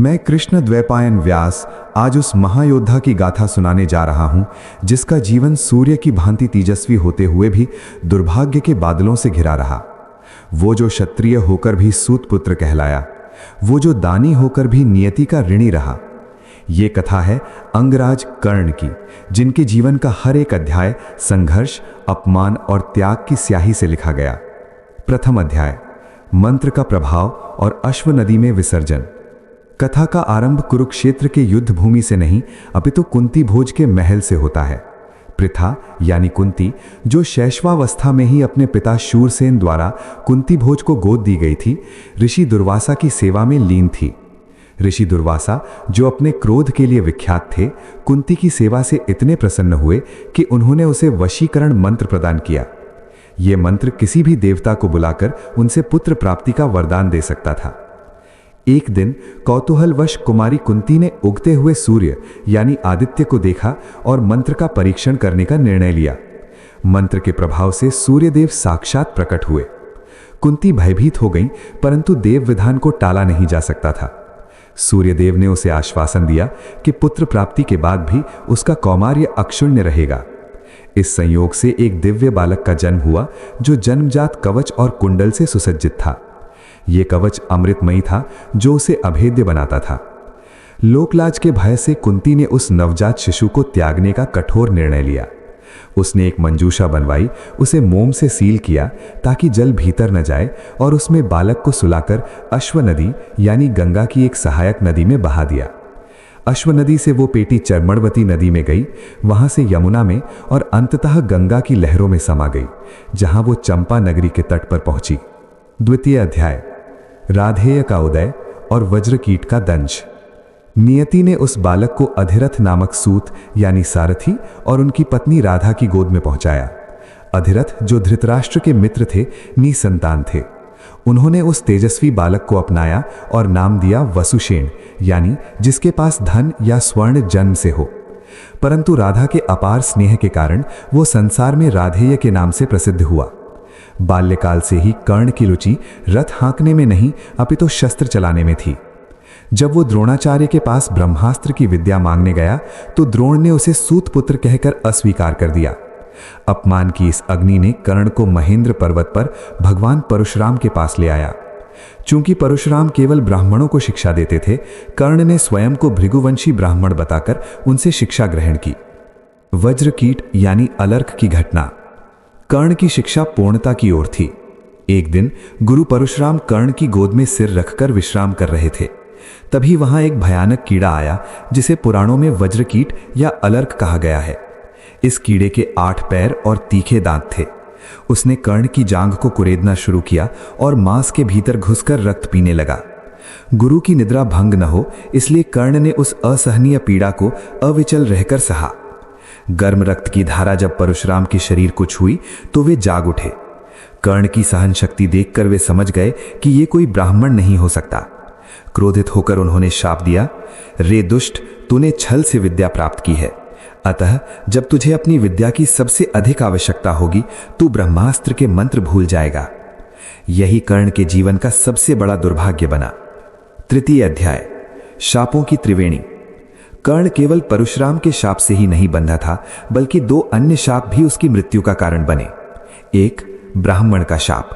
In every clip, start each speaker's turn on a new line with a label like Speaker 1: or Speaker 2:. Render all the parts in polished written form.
Speaker 1: मैं कृष्ण द्वैपायन व्यास आज उस महायोद्धा की गाथा सुनाने जा रहा हूं जिसका जीवन सूर्य की भांति तेजस्वी होते हुए भी दुर्भाग्य के बादलों से घिरा रहा। वो जो क्षत्रिय होकर भी सूत पुत्र कहलाया, वो जो दानी होकर भी नियति का ऋणी रहा। ये कथा है अंगराज कर्ण की, जिनके जीवन का हर एक अध्याय संघर्ष, अपमान और त्याग की स्याही से लिखा गया। प्रथम अध्याय, मंत्र का प्रभाव और अश्व नदी में विसर्जन। कथा का आरंभ कुरुक्षेत्र के युद्ध भूमि से नहीं अपितु कुंती भोज के महल से होता है। पृथा यानी कुंती, जो शैशवावस्था में ही अपने पिता शूरसेन द्वारा कुंती भोज को गोद दी गई थी, ऋषि दुर्वासा की सेवा में लीन थी। ऋषि दुर्वासा, जो अपने क्रोध के लिए विख्यात थे, कुंती की सेवा से इतने प्रसन्न हुए कि उन्होंने उसे वशीकरण मंत्र प्रदान किया। यह मंत्र किसी भी देवता को बुलाकर उनसे पुत्र प्राप्ति का वरदान दे सकता था। एक दिन कौतूहलवश कुमारी कुंती ने उगते हुए सूर्य यानी आदित्य को देखा और मंत्र का परीक्षण करने का निर्णय लिया। मंत्र के प्रभाव से सूर्यदेव साक्षात प्रकट हुए। कुंती भयभीत हो गई, परंतु देव विधान को टाला नहीं जा सकता था। सूर्यदेव ने उसे आश्वासन दिया कि पुत्र प्राप्ति के बाद भी उसका कौमार्य अक्षुण्य रहेगा। इस संयोग से एक दिव्य बालक का जन्म हुआ, जो जन्मजात कवच और कुंडल से सुसज्जित था। यह कवच अमृतमयी था, जो उसे अभेद्य बनाता था। लोकलाज के भय से कुंती ने उस नवजात शिशु को त्यागने का कठोर निर्णय लिया। उसने एक मंजूषा बनवाई, उसे मोम से सील किया ताकि जल भीतर न जाए, और उसमें बालक को सुलाकर अश्व नदी यानी गंगा की एक सहायक नदी में बहा दिया। अश्व नदी से वो पेटी चर्मणवती नदी में गई, वहां से यमुना में और अंततः गंगा की लहरों में समा गई, जहां वो चंपा नगरी के तट पर पहुंची। द्वितीय अध्याय, राधेय का उदय और वज्रकीट का दंश। नियति ने उस बालक को अधिरथ नामक सूत यानी सारथी और उनकी पत्नी राधा की गोद में पहुंचाया। अधिरथ, जो धृतराष्ट्र के मित्र थे, निसंतान थे। उन्होंने उस तेजस्वी बालक को अपनाया और नाम दिया वसुषेण, यानी जिसके पास धन या स्वर्ण जन्म से हो। परंतु राधा के अपार स्नेह के कारण वो संसार में राधेय के नाम से प्रसिद्ध हुआ। बाल्यकाल से ही कर्ण की रुचि रथ हाँकने में नहीं अपितु शस्त्र चलाने में थी। जब वो द्रोणाचार्य के पास ब्रह्मास्त्र की विद्या मांगने गया तो द्रोण ने उसे सूत पुत्र कहकर अस्वीकार कर दिया। अपमान की इस अग्नि ने कर्ण को महेंद्र पर्वत पर भगवान परशुराम के पास ले आया। चूंकि परशुराम केवल ब्राह्मणों को शिक्षा देते थे, कर्ण ने स्वयं को भृगुवंशी ब्राह्मण बताकर उनसे शिक्षा ग्रहण की। वज्रकीट यानी अलर्क की घटना। कर्ण की शिक्षा पूर्णता की ओर थी। एक दिन गुरु परशुराम कर्ण की गोद में सिर रखकर विश्राम कर रहे थे। तभी वहां एक भयानक कीड़ा आया, जिसे पुराणों में वज्रकीट या अलर्क कहा गया है। इस कीड़े के 8 पैर और तीखे दांत थे। उसने कर्ण की जांघ को कुरेदना शुरू किया और मांस के भीतर घुसकर रक्त पीने लगा। गुरु की निद्रा भंग न हो, इसलिए कर्ण ने उस असहनीय पीड़ा को अविचल रहकर सहा। गर्म रक्त की धारा जब परशुराम के शरीर को छुई तो वे जाग उठे। कर्ण की सहन शक्ति देखकर वे समझ गए कि ये कोई ब्राह्मण नहीं हो सकता। क्रोधित होकर उन्होंने शाप दिया, रे दुष्ट, तूने छल से विद्या प्राप्त की है, अतः जब तुझे अपनी विद्या की सबसे अधिक आवश्यकता होगी तू ब्रह्मास्त्र के मंत्र भूल जाएगा। यही कर्ण के जीवन का सबसे बड़ा दुर्भाग्य बना। तृतीय अध्याय, शापों की त्रिवेणी। कर्ण केवल परशुराम के शाप से ही नहीं बंधा था, बल्कि 2 अन्य शाप भी उसकी मृत्यु का कारण बने। एक, ब्राह्मण का शाप।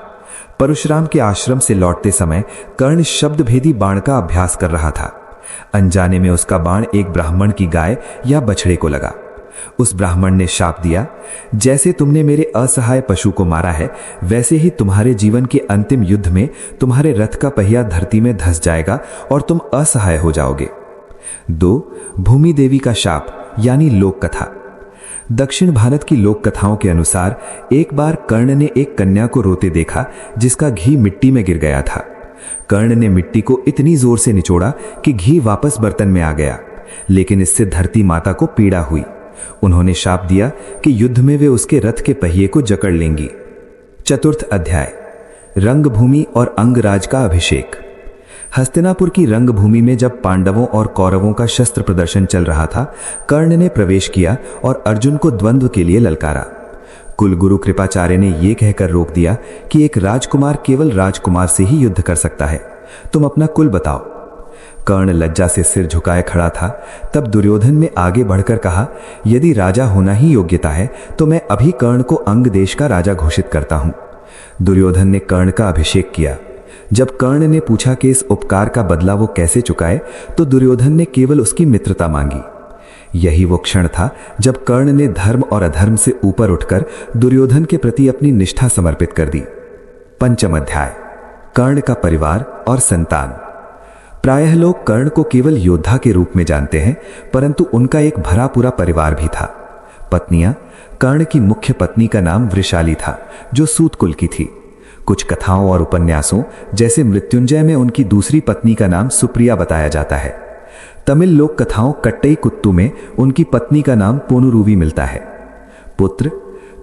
Speaker 1: परशुराम के आश्रम से लौटते समय कर्ण शब्दभेदी बाण का अभ्यास कर रहा था। अनजाने में उसका बाण एक ब्राह्मण की गाय या बछड़े को लगा। उस ब्राह्मण ने शाप दिया, जैसे तुमने मेरे असहाय पशु को मारा है, वैसे ही तुम्हारे जीवन के अंतिम युद्ध में तुम्हारे रथ का पहिया धरती में धंस जाएगा और तुम असहाय हो जाओगे। 2, भूमि देवी का शाप यानी लोक कथा। दक्षिण भारत की लोक कथाओं के अनुसार एक बार कर्ण ने एक कन्या को रोते देखा, जिसका घी मिट्टी में गिर गया था। कर्ण ने मिट्टी को इतनी जोर से निचोड़ा कि घी वापस बर्तन में आ गया, लेकिन इससे धरती माता को पीड़ा हुई। उन्होंने शाप दिया कि युद्ध में वे उसके रथ के पहिए को जकड़ लेंगी। चतुर्थ अध्याय, रंगभूमि और अंगराज का अभिषेक। हस्तिनापुर की रंगभूमि में जब पांडवों और कौरवों का शस्त्र प्रदर्शन चल रहा था, कर्ण ने प्रवेश किया और अर्जुन को द्वंद्व के लिए ललकारा। कुलगुरु कृपाचार्य ने यह कहकर रोक दिया कि एक राजकुमार केवल राजकुमार से ही युद्ध कर सकता है, तुम अपना कुल बताओ। कर्ण लज्जा से सिर झुकाए खड़ा था। तब दुर्योधन ने आगे बढ़कर कहा, यदि राजा होना ही योग्यता है तो मैं अभी कर्ण को अंग देश का राजा घोषित करता हूं। दुर्योधन ने कर्ण का अभिषेक किया। जब कर्ण ने पूछा कि इस उपकार का बदला वो कैसे चुकाए, तो दुर्योधन ने केवल उसकी मित्रता मांगी। यही वो क्षण था जब कर्ण ने धर्म और अधर्म से ऊपर उठकर दुर्योधन के प्रति अपनी निष्ठा समर्पित कर दी। पंचम अध्याय, कर्ण का परिवार और संतान। प्रायः लोग कर्ण को केवल योद्धा के रूप में जानते हैं, परंतु उनका एक भरा पूरा परिवार भी था। पत्नियां, कर्ण की मुख्य पत्नी का नाम वृषाली था, जो सूत कुल की थी। कुछ कथाओं और उपन्यासों जैसे मृत्युंजय में उनकी दूसरी पत्नी का नाम सुप्रिया बताया जाता है। तमिल लोक कथाओं कट्टई कुत्तू में उनकी पत्नी का नाम पोनुरूवी मिलता है। पुत्र,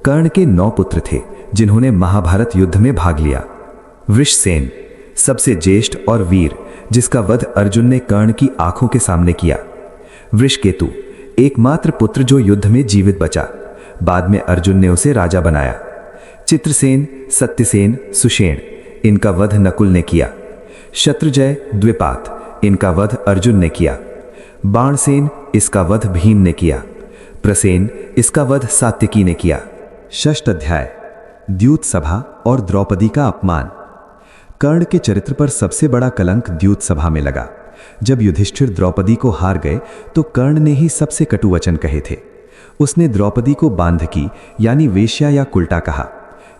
Speaker 1: कर्ण के 9 पुत्र थे जिन्होंने महाभारत युद्ध में भाग लिया। वृषसेन सबसे ज्येष्ठ और वीर, जिसका वध अर्जुन ने कर्ण की आंखों के सामने किया। वृषकेतु एकमात्र पुत्र जो युद्ध में जीवित बचा, बाद में अर्जुन ने उसे राजा बनाया। चित्रसेन, सत्यसेन, सुषेण, इनका वध नकुल ने किया। शत्रुंजय, द्विपात, इनका वध अर्जुन ने किया। बाणसेन, इसका वध भीम ने किया। प्रसेन, इसका वध सात्यकी ने किया। षष्ठ अध्याय, द्यूत सभा और द्रौपदी का अपमान। कर्ण के चरित्र पर सबसे बड़ा कलंक द्यूत सभा में लगा। जब युधिष्ठिर द्रौपदी को हार गए तो कर्ण ने ही सबसे कटु वचन कहे थे। उसने द्रौपदी को बांधकी यानी वेश्या या कुल्टा कहा,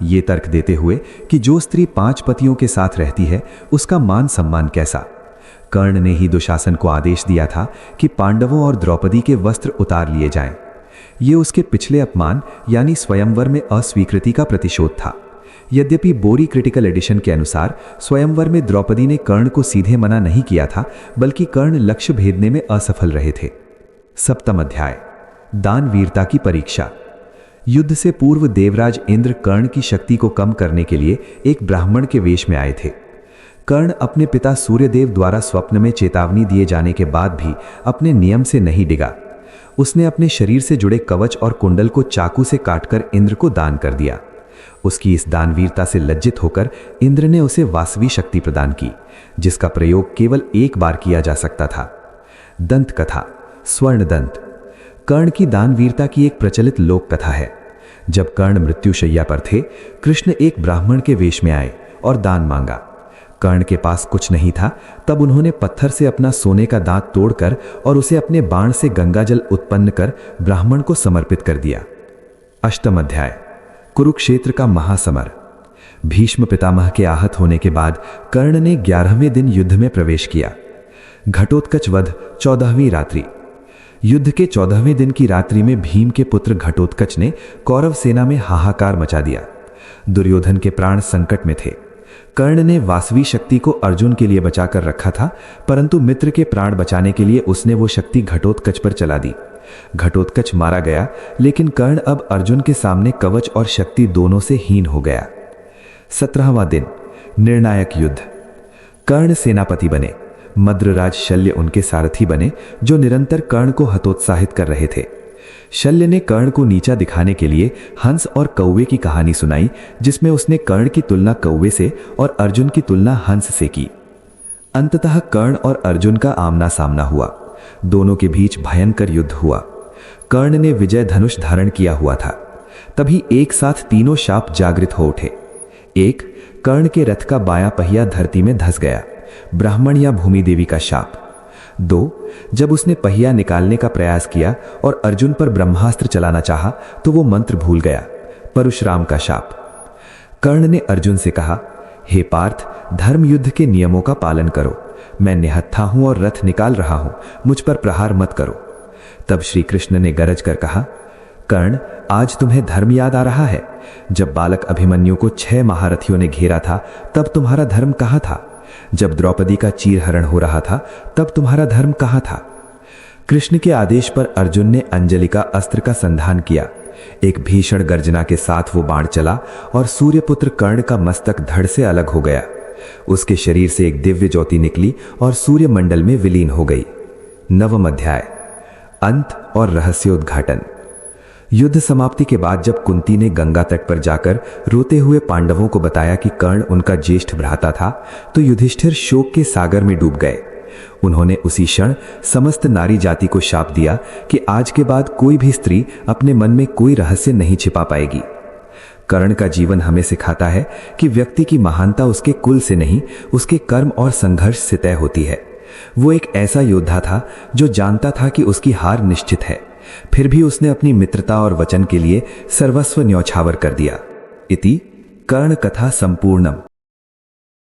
Speaker 1: ये तर्क देते हुए कि जो स्त्री 5 पतियों के साथ रहती है उसका मान सम्मान कैसा। कर्ण ने ही दुशासन को आदेश दिया था कि पांडवों और द्रौपदी के वस्त्र उतार लिए जाएं। ये उसके पिछले अपमान यानी स्वयंवर में अस्वीकृति का प्रतिशोध था। यद्यपि बोरी क्रिटिकल एडिशन के अनुसार स्वयंवर में द्रौपदी ने कर्ण को सीधे मना नहीं किया था, बल्कि कर्ण लक्ष्य भेदने में असफल रहे थे। सप्तम अध्याय, दानवीरता की परीक्षा। युद्ध से पूर्व देवराज इंद्र कर्ण की शक्ति को कम करने के लिए एक ब्राह्मण के वेश में आए थे। कर्ण अपने पिता सूर्यदेव द्वारा स्वप्न में चेतावनी दिए जाने के बाद भी अपने नियम से नहीं डिगा। उसने अपने शरीर से जुड़े कवच और कुंडल को चाकू से काटकर इंद्र को दान कर दिया। उसकी इस दानवीरता से लज्जित होकर इंद्र ने उसे वासवी शक्ति प्रदान की, जिसका प्रयोग केवल एक बार किया जा सकता था। दंत कथा, स्वर्णदंत। कर्ण की दानवीरता की एक प्रचलित लोक कथा है। जब कर्ण मृत्युशैया पर थे, कृष्ण एक ब्राह्मण के वेश में आए और दान मांगा। कर्ण के पास कुछ नहीं था, तब उन्होंने पत्थर से अपना सोने का दांत तोड़कर और उसे अपने बाण से गंगाजल उत्पन्न कर ब्राह्मण को समर्पित कर दिया। अष्टम अध्याय, कुरुक्षेत्र का महासमर। भीष्म पितामह के आहत होने के बाद कर्ण ने 11वें दिन युद्ध में प्रवेश किया। घटोत्कच वध, 14वीं रात्रि। युद्ध के 14वें दिन की रात्रि में भीम के पुत्र घटोत्कच ने कौरव सेना में हाहाकार मचा दिया। दुर्योधन के प्राण संकट में थे। कर्ण ने वासवी शक्ति को अर्जुन के लिए बचाकर रखा था, परंतु मित्र के प्राण बचाने के लिए उसने वो शक्ति घटोत्कच पर चला दी। घटोत्कच मारा गया, लेकिन कर्ण अब अर्जुन के सामने कवच और शक्ति दोनों से हीन हो गया। 17वां दिन, निर्णायक युद्ध। कर्ण सेनापति बने। मद्रराज शल्य उनके सारथी बने, जो निरंतर कर्ण को हतोत्साहित कर रहे थे। शल्य ने कर्ण को नीचा दिखाने के लिए हंस और कौवे की कहानी सुनाई, जिसमें उसने कर्ण की तुलना कौवे से और अर्जुन की तुलना हंस से की। अंततः कर्ण और अर्जुन का आमना सामना हुआ। दोनों के बीच भयंकर युद्ध हुआ। कर्ण ने विजय धनुष धारण किया हुआ था। तभी एक साथ तीनों शाप जागृत हो उठे। 1, कर्ण के रथ का बायां पहिया धरती में धंस गया, ब्राह्मण या भूमि देवी का शाप। 2, जब उसने पहिया निकालने का प्रयास किया और अर्जुन पर ब्रह्मास्त्र चलाना चाहा तो वो मंत्र भूल गया, परशुराम का शाप। कर्ण ने अर्जुन से कहा, हे पार्थ, धर्म युद्ध के नियमों का पालन करो। मैं निहत्था हूं और रथ निकाल रहा हूं, मुझ पर प्रहार मत करो। तब श्री कृष्ण ने गरज कर कहा, कर्ण, आज तुम्हें धर्म याद आ रहा है? जब बालक अभिमन्यु को 6 महारथियों ने घेरा था, तब तुम्हारा धर्म कहां था? जब द्रौपदी का चीरहरण हो रहा था, तब तुम्हारा धर्म कहां था? कृष्ण के आदेश पर अर्जुन ने अंजलि का अस्त्र का संधान किया। एक भीषण गर्जना के साथ वो बाण चला और सूर्यपुत्र कर्ण का मस्तक धड़ से अलग हो गया। उसके शरीर से एक दिव्य ज्योति निकली और सूर्यमंडल में विलीन हो गई। 9वां अध्याय, अंत और रहस्योद्घाटन। युद्ध समाप्ति के बाद जब कुंती ने गंगा तट पर जाकर रोते हुए पांडवों को बताया कि कर्ण उनका ज्येष्ठ भ्राता था, तो युधिष्ठिर शोक के सागर में डूब गए।
Speaker 2: उन्होंने उसी क्षण समस्त नारी जाति को शाप दिया कि आज के बाद कोई भी स्त्री अपने मन में कोई रहस्य नहीं छिपा पाएगी। कर्ण का जीवन हमें सिखाता है कि व्यक्ति की महानता उसके कुल से नहीं, उसके कर्म और संघर्ष से तय होती है। वो एक ऐसा योद्धा था जो जानता था कि उसकी हार निश्चित है, फिर भी उसने अपनी मित्रता और वचन के लिए सर्वस्व न्यौछावर कर दिया। इति कर्ण कथा संपूर्णम।